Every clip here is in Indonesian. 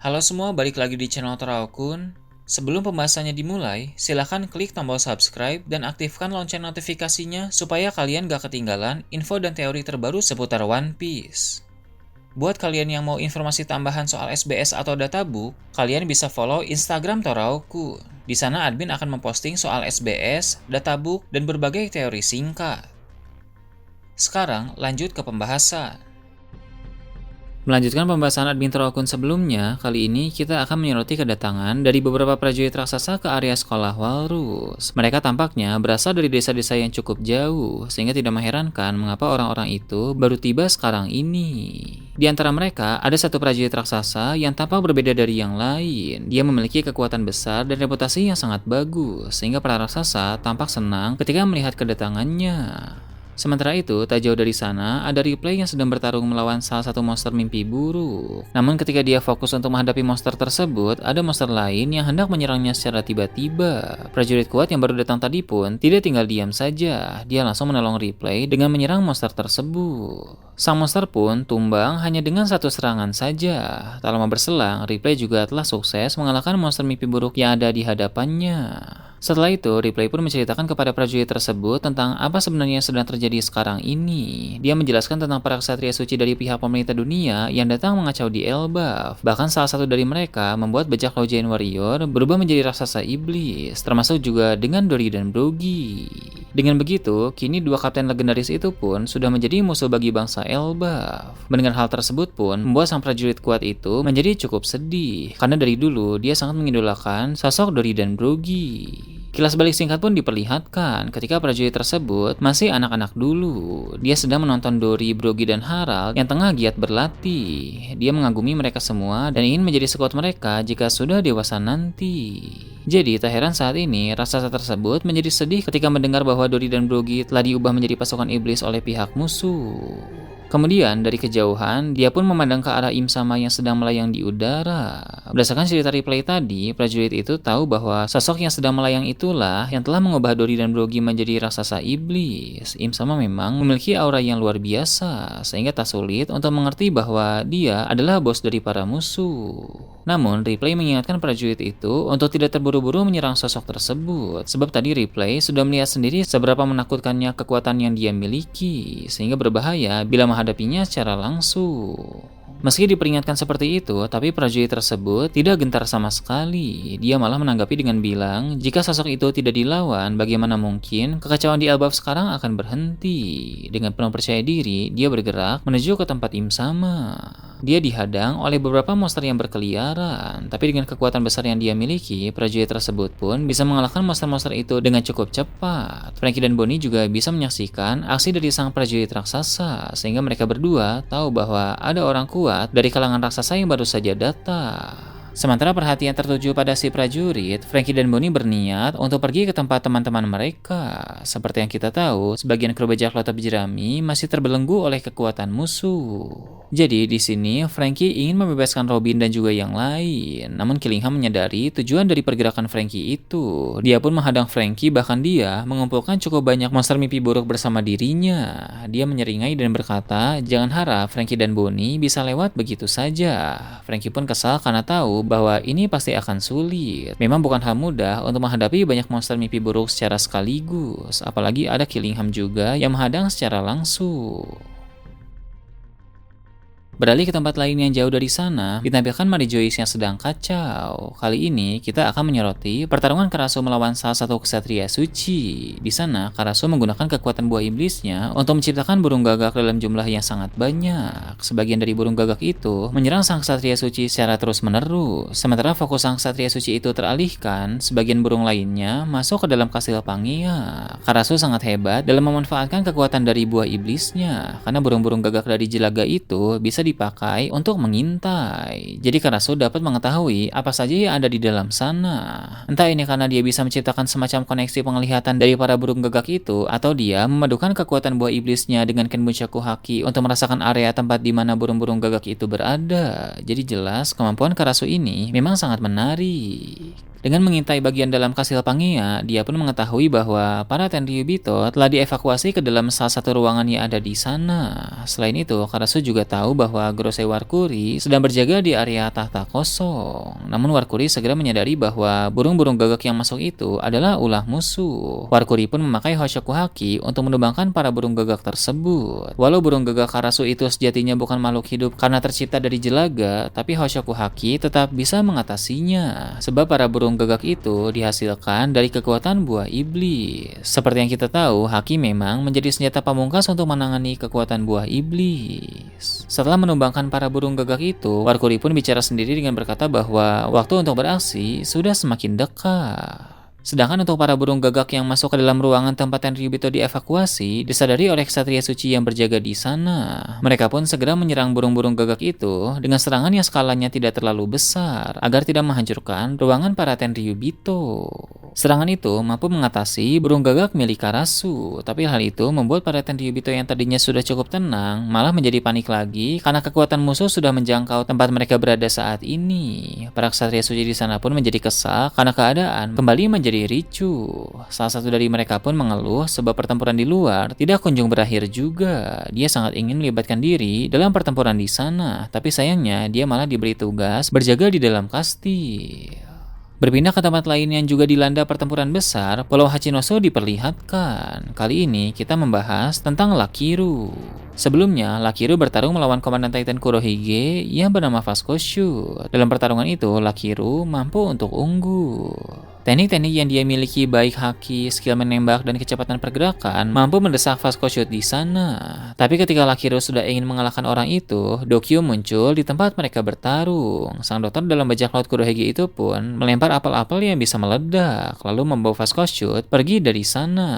Halo semua, balik lagi di channel Toraokun. Sebelum pembahasannya dimulai, silahkan klik tombol subscribe dan aktifkan lonceng notifikasinya supaya kalian gak ketinggalan info dan teori terbaru seputar One Piece. Buat kalian yang mau informasi tambahan soal SBS atau databook, kalian bisa follow Instagram Toraokun. Di sana admin akan memposting soal SBS, databook, dan berbagai teori singkat. Sekarang lanjut ke pembahasan. Melanjutkan pembahasan admin Toraokun sebelumnya, kali ini kita akan menyoroti kedatangan dari beberapa prajurit raksasa ke area sekolah Walrus. Mereka tampaknya berasal dari desa-desa yang cukup jauh, sehingga tidak mengherankan mengapa orang-orang itu baru tiba sekarang ini. Di antara mereka, ada satu prajurit raksasa yang tampak berbeda dari yang lain. Dia memiliki kekuatan besar dan reputasi yang sangat bagus, sehingga para raksasa tampak senang ketika melihat kedatangannya. Sementara itu, tak jauh dari sana, ada Ripley yang sedang bertarung melawan salah satu monster mimpi buruk. Namun ketika dia fokus untuk menghadapi monster tersebut, ada monster lain yang hendak menyerangnya secara tiba-tiba. Prajurit kuat yang baru datang tadi pun tidak tinggal diam saja. Dia langsung menolong Ripley dengan menyerang monster tersebut. Sang monster pun tumbang hanya dengan satu serangan saja. Tak lama berselang, Ripley juga telah sukses mengalahkan monster mimpi buruk yang ada di hadapannya. Setelah itu, Ripley pun menceritakan kepada prajurit tersebut tentang apa sebenarnya yang sedang terjadi sekarang ini. Dia menjelaskan tentang para ksatria suci dari pihak pemerintah dunia yang datang mengacau di Elbaf. Bahkan salah satu dari mereka membuat bajak laut Giant Warrior berubah menjadi raksasa iblis, termasuk juga dengan Dory dan Brogy. Dengan begitu, kini dua kapten legendaris itu pun sudah menjadi musuh bagi bangsa Elbaf. Mendengar hal tersebut pun membuat sang prajurit kuat itu menjadi cukup sedih, karena dari dulu dia sangat mengidolakan sosok Dory dan Brogy. Kilas balik singkat pun diperlihatkan ketika prajurit tersebut masih anak-anak dulu. Dia sedang menonton Dory, Brogy, dan Harald yang tengah giat berlatih. Dia mengagumi mereka semua dan ingin menjadi sekuat mereka jika sudah dewasa nanti. Jadi tak heran saat ini raksasa tersebut menjadi sedih ketika mendengar bahwa Dory dan Brogy telah diubah menjadi pasukan iblis oleh pihak musuh. Kemudian dari kejauhan, dia pun memandang ke arah Im Sama yang sedang melayang di udara. Berdasarkan cerita Ripley tadi, prajurit itu tahu bahwa sosok yang sedang melayang itulah yang telah mengubah Dory dan Brogy menjadi raksasa iblis. Im Sama memang memiliki aura yang luar biasa, sehingga tak sulit untuk mengerti bahwa dia adalah bos dari para musuh. Namun, Ripley mengingatkan prajurit itu untuk tidak terburu-buru menyerang sosok tersebut, sebab tadi Ripley sudah melihat sendiri seberapa menakutkannya kekuatan yang dia miliki, sehingga berbahaya bila menghadapinya secara langsung. Meski diperingatkan seperti itu, tapi prajurit tersebut tidak gentar sama sekali. Dia malah menanggapi dengan bilang, jika sosok itu tidak dilawan, bagaimana mungkin kekacauan di Elbaf sekarang akan berhenti. Dengan penuh percaya diri, dia bergerak menuju ke tempat Im Sama. Dia dihadang oleh beberapa monster yang berkeliaran, tapi dengan kekuatan besar yang dia miliki, prajurit tersebut pun bisa mengalahkan monster-monster itu dengan cukup cepat. Franky dan Bonnie juga bisa menyaksikan aksi dari sang prajurit raksasa, sehingga mereka berdua tahu bahwa ada orang kuat dari kalangan raksasa yang baru saja datang. Sementara perhatian tertuju pada si prajurit, Franky dan Bonnie berniat untuk pergi ke tempat teman-teman mereka. Seperti yang kita tahu, sebagian kru bajak laut tepi jerami masih terbelenggu oleh kekuatan musuh. Jadi di sini Franky ingin membebaskan Robin dan juga yang lain. Namun Killingham menyadari tujuan dari pergerakan Franky itu. Dia pun menghadang Franky, bahkan dia mengumpulkan cukup banyak monster mimpi buruk bersama dirinya. Dia menyeringai dan berkata, jangan harap Franky dan Bonnie bisa lewat begitu saja. Franky pun kesal karena tahu bahwa ini pasti akan sulit. Memang bukan hal mudah untuk menghadapi banyak monster mimpi buruk secara sekaligus, apalagi ada Killingham juga yang menghadang secara langsung. Beralih ke tempat lain yang jauh dari sana, ditampilkan Mary Joyce yang sedang kacau. Kali ini kita akan menyoroti pertarungan Karasu melawan salah satu ksatria suci. Di sana, Karasu menggunakan kekuatan buah iblisnya untuk menciptakan burung gagak dalam jumlah yang sangat banyak. Sebagian dari burung gagak itu menyerang sang ksatria suci secara terus-menerus. Sementara fokus sang ksatria suci itu teralihkan, sebagian burung lainnya masuk ke dalam kastil Pangia. Karasu sangat hebat dalam memanfaatkan kekuatan dari buah iblisnya, karena burung-burung gagak dari jelaga itu bisa dipakai untuk mengintai. Jadi Karasu dapat mengetahui apa saja yang ada di dalam sana. Entah ini karena dia bisa menciptakan semacam koneksi penglihatan dari para burung gagak itu, atau dia memadukan kekuatan buah iblisnya dengan Kenbunchaku Haki untuk merasakan area tempat di mana burung-burung gagak itu berada. Jadi jelas kemampuan Karasu ini memang sangat menarik. Dengan mengintai bagian dalam kastil Pangea, dia pun mengetahui bahwa para Tenryubito telah dievakuasi ke dalam salah satu ruangan yang ada di sana. Selain itu, Karasu juga tahu bahwa Gorosei Warkuri sedang berjaga di area tahta kosong. Namun Warkuri segera menyadari bahwa burung-burung gagak yang masuk itu adalah ulah musuh. Warkuri pun memakai Hoshoku Haki untuk menumbangkan para burung gagak tersebut. Walau burung gagak Karasu itu sejatinya bukan makhluk hidup karena tercipta dari jelaga, tapi Hoshoku Haki tetap bisa mengatasinya. Sebab para burung gagak itu dihasilkan dari kekuatan buah iblis. Seperti yang kita tahu, Haki memang menjadi senjata pamungkas untuk menangani kekuatan buah iblis. Setelah menumbangkan para burung gagak itu, Warkuri pun bicara sendiri dengan berkata bahwa waktu untuk beraksi sudah semakin dekat. Sedangkan untuk para burung gagak yang masuk ke dalam ruangan tempat Tenryubito dievakuasi, disadari oleh Ksatria Suci yang berjaga di sana. Mereka pun segera menyerang burung-burung gagak itu dengan serangan yang skalanya tidak terlalu besar, agar tidak menghancurkan ruangan para Tenryubito. Serangan itu mampu mengatasi burung gagak milik Karasu, tapi hal itu membuat para Tenryubito yang tadinya sudah cukup tenang, malah menjadi panik lagi karena kekuatan musuh sudah menjangkau tempat mereka berada saat ini. Para Ksatria Suci di sana pun menjadi kesal karena keadaan kembali menjadi ricuh. Salah satu dari mereka pun mengeluh sebab pertempuran di luar tidak kunjung berakhir juga. Dia sangat ingin melibatkan diri dalam pertempuran di sana, tapi sayangnya dia malah diberi tugas berjaga di dalam kastil. Berpindah ke tempat lain yang juga dilanda pertempuran besar, Pulau Hachinosu diperlihatkan. Kali ini kita membahas tentang Lakiru. Sebelumnya, Lakiru bertarung melawan Komandan Titan Kurohige yang bernama Vasco Shoot. Dalam pertarungan itu, Lakiru mampu untuk unggul. Teknik-teknik yang dia miliki baik haki, skill menembak, dan kecepatan pergerakan mampu mendesak Vasco Shoot di sana. Tapi ketika Lakiru sudah ingin mengalahkan orang itu, Dokyo muncul di tempat mereka bertarung. Sang dokter dalam bajak laut Kurohige itu pun melempar apel-apel yang bisa meledak, lalu membawa Vasco Shoot pergi dari sana.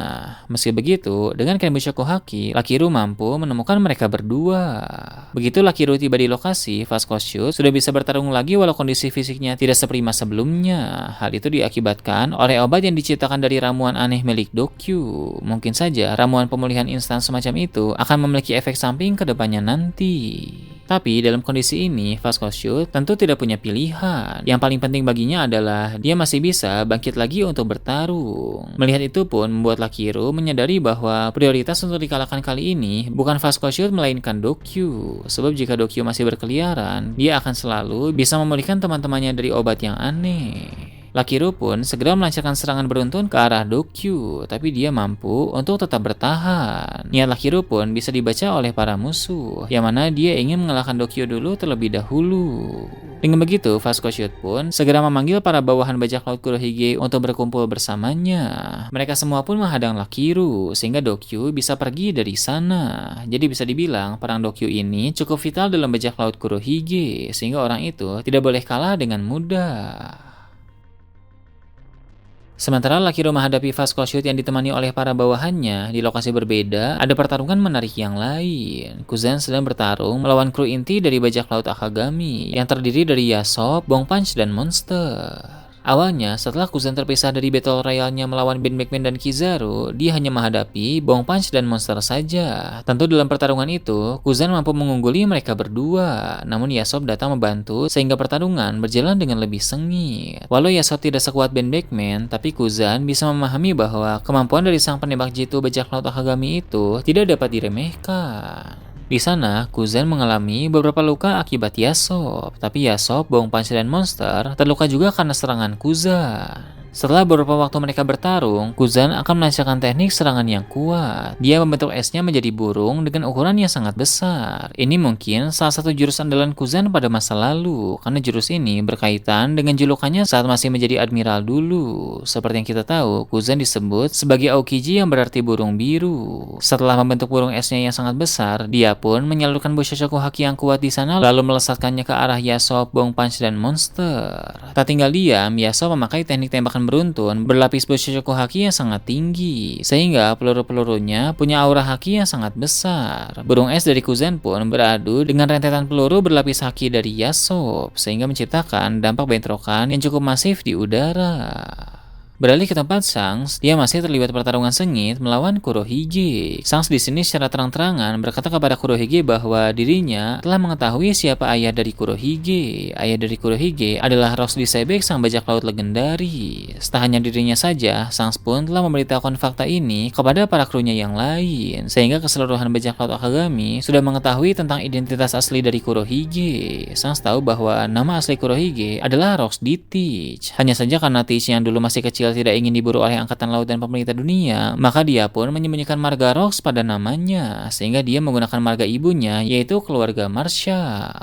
Meski begitu, dengan Kenbushoku Haki, Lakiru mampu menemukan mereka berdua. Begitu Lakiru tiba di lokasi, Vasco Shoot sudah bisa bertarung lagi walau kondisi fisiknya tidak seprima sebelumnya. Hal itu diakibatkan oleh obat yang diciptakan dari ramuan aneh milik Dokyu. Mungkin saja ramuan pemulihan instan semacam itu akan memiliki efek samping ke depannya nanti. Tapi dalam kondisi ini, Vasco Shoot tentu tidak punya pilihan. Yang paling penting baginya adalah dia masih bisa bangkit lagi untuk bertarung. Melihat itu pun membuat Lakiru menyadari bahwa prioritas untuk dikalahkan kali ini bukan Vasco Shoot melainkan Dokyu. Sebab jika Dokyu masih berkeliaran, dia akan selalu bisa memulihkan teman-temannya dari obat yang aneh. Lakiru pun segera melancarkan serangan beruntun ke arah Dokyu, tapi dia mampu untuk tetap bertahan. Niat Lakiru pun bisa dibaca oleh para musuh, yang mana dia ingin mengalahkan Dokyu dulu terlebih dahulu. Dengan begitu, Vasco Shoot pun segera memanggil para bawahan bajak laut Kurohige untuk berkumpul bersamanya. Mereka semua pun menghadang Lakiru, sehingga Dokyu bisa pergi dari sana. Jadi bisa dibilang, perang Dokyu ini cukup vital dalam bajak laut Kurohige, sehingga orang itu tidak boleh kalah dengan mudah. Sementara Lakiru menghadapi Vasco Shoot yang ditemani oleh para bawahannya, di lokasi berbeda, ada pertarungan menarik yang lain. Kuzan sedang bertarung melawan kru inti dari bajak laut Akagami, yang terdiri dari Yasop, Bong Punch, dan Monster. Awalnya, setelah Kuzan terpisah dari battle royale-nya melawan Ben Beckman dan Kizaru, dia hanya menghadapi Bong Punch dan Monster saja. Tentu dalam pertarungan itu, Kuzan mampu mengungguli mereka berdua, namun Yasop datang membantu sehingga pertarungan berjalan dengan lebih sengit. Walau Yasop tidak sekuat Ben Beckman, tapi Kuzan bisa memahami bahwa kemampuan dari sang penembak jitu bajak laut Akagami itu tidak dapat diremehkan. Di sana, Kuzan mengalami beberapa luka akibat Yasop, tapi Yasop, Bong Punch, dan Monster terluka juga karena serangan Kuzan. Setelah beberapa waktu mereka bertarung, Kuzan akan melancarkan teknik serangan yang kuat. Dia membentuk esnya menjadi burung dengan ukuran yang sangat besar. Ini mungkin salah satu jurus andalan Kuzan pada masa lalu, karena jurus ini berkaitan dengan julukannya saat masih menjadi admiral dulu. Seperti yang kita tahu, Kuzan disebut sebagai Aokiji yang berarti burung biru. Setelah membentuk burung esnya yang sangat besar, dia pun menyalurkan Bushoshoku Haki yang kuat di sana lalu melesatkannya ke arah Yasop, Bong Punch, dan Monster. Tak tinggal diam, Yasop memakai teknik tembakan beruntun berlapis Bushoshoku Haki yang sangat tinggi, sehingga peluru-pelurunya punya aura haki yang sangat besar. Burung es dari Kuzan pun beradu dengan rentetan peluru berlapis haki dari Yasop, sehingga menciptakan dampak bentrokan yang cukup masif di udara. Beralih ke tempat Shanks, dia masih terlibat pertarungan sengit melawan Kurohige. Shanks di sini secara terang-terangan berkata kepada Kurohige bahwa dirinya telah mengetahui siapa ayah dari Kurohige. Ayah dari Kurohige adalah Rox Disebek, sang bajak laut legendaris. Tak hanya dirinya saja, Shanks pun telah memberitahukan fakta ini kepada para krunya yang lain, sehingga keseluruhan bajak laut Akagami sudah mengetahui tentang identitas asli dari Kurohige. Shanks tahu bahwa nama asli Kurohige adalah Rox D. Teach. Hanya saja karena Teach yang dulu masih kecil tidak ingin diburu oleh Angkatan Laut dan pemerintah dunia, maka dia pun menyembunyikan marga Rox pada namanya, sehingga dia menggunakan marga ibunya, yaitu keluarga Marshall.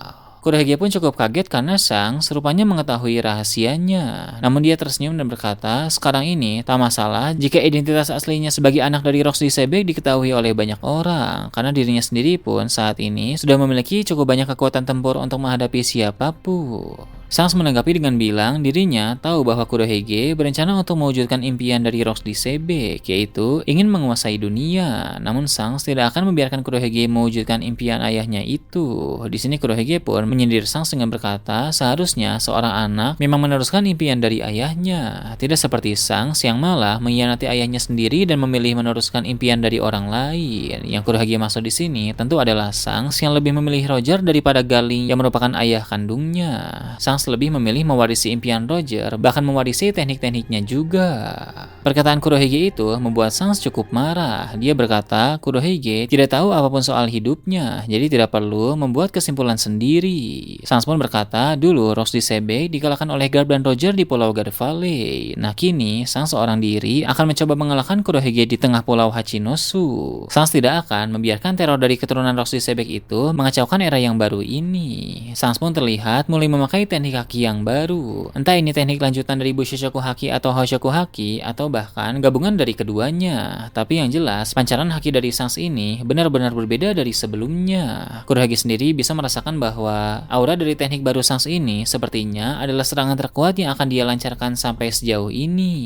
Kurohige pun cukup kaget karena Shanks rupanya mengetahui rahasianya. Namun dia tersenyum dan berkata, sekarang ini tak masalah jika identitas aslinya sebagai anak dari Rox Disebek diketahui oleh banyak orang, karena dirinya sendiri pun saat ini sudah memiliki cukup banyak kekuatan tempur untuk menghadapi siapapun. Shanks menanggapi dengan bilang dirinya tahu bahwa Kurohige berencana untuk mewujudkan impian dari Rox Disebek, yaitu ingin menguasai dunia. Namun Shanks tidak akan membiarkan Kurohige mewujudkan impian ayahnya itu. Di sini Kurohige pun menyindir Shanks dengan berkata, seharusnya seorang anak memang meneruskan impian dari ayahnya, tidak seperti Shanks yang malah mengkhianati ayahnya sendiri dan memilih meneruskan impian dari orang lain. Yang Kurohige maksud di sini tentu adalah Shanks yang lebih memilih Roger daripada Galing yang merupakan ayah kandungnya. Shanks lebih memilih mewarisi impian Roger, bahkan mewarisi teknik-tekniknya juga. Perkataan Kurohige itu membuat Shanks cukup marah. Dia berkata Kurohige tidak tahu apapun soal hidupnya, jadi tidak perlu membuat kesimpulan sendiri. Shanks pun berkata, dulu Rox Disebek dikalahkan oleh Garp dan Roger di Pulau Garp Valley. Nah kini, Shanks seorang diri akan mencoba mengalahkan Kurohige di tengah Pulau Hachinosu. Shanks tidak akan membiarkan teror dari keturunan Rox Disebek itu mengacaukan era yang baru ini. Shanks pun terlihat mulai memakai teknik haki yang baru. Entah ini teknik lanjutan dari Bushishoku Haki atau Hoshoku Haki, atau bahkan gabungan dari keduanya. Tapi yang jelas, pancaran haki dari Shanks ini benar-benar berbeda dari sebelumnya. Kurohige sendiri bisa merasakan bahwa aura dari teknik baru Shanks ini sepertinya adalah serangan terkuat yang akan dia lancarkan sampai sejauh ini.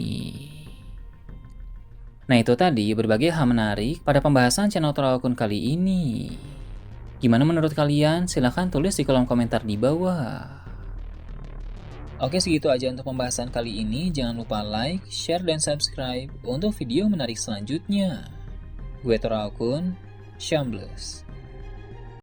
Nah itu tadi berbagai hal menarik pada pembahasan channel Toraokun kali ini. Gimana menurut kalian? Silahkan tulis di kolom komentar di bawah. Oke, segitu aja untuk pembahasan kali ini. Jangan lupa like, share, dan subscribe untuk video menarik selanjutnya. Gue Toraokun, Shambles.